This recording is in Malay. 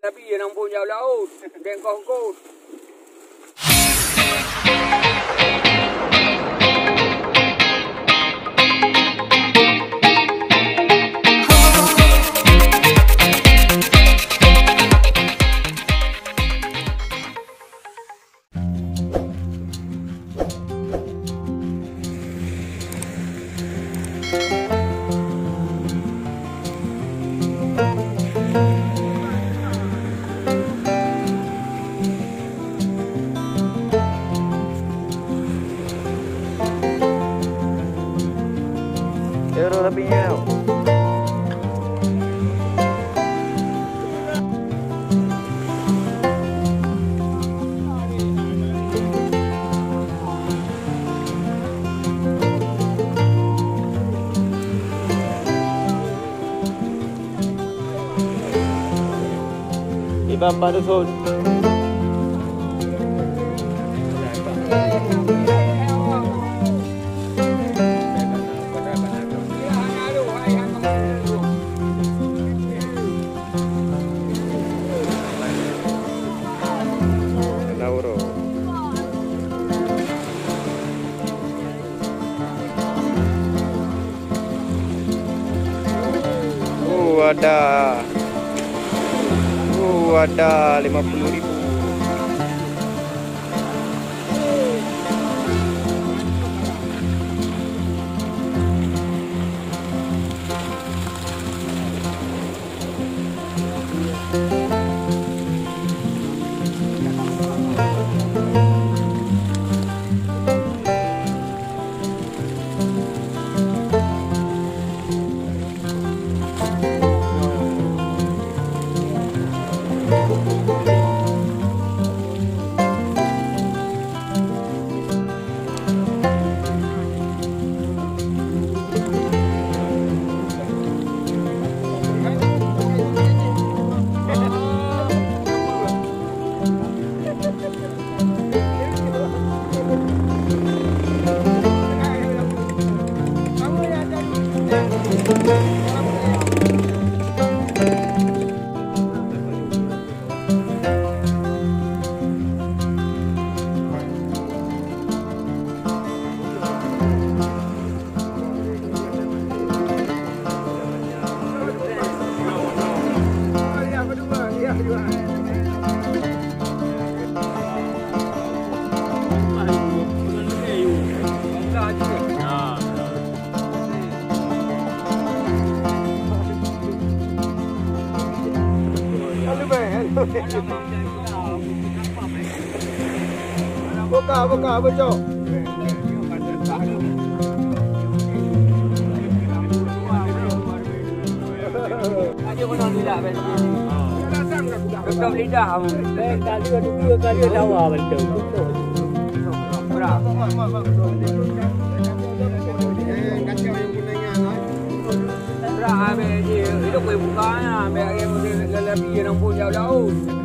Tapi dia nampak jauh laut. Dan kongkos. Euro tepinya. Di Bapak Dusun. Ada 50.000. Buka bocok. Ada pun lidah betul. Betul lidah. Kali dua kali lawa betul. Berapa? Berapa dia? Itu kau buka ya. Biar dia lebih nampak jauh laut.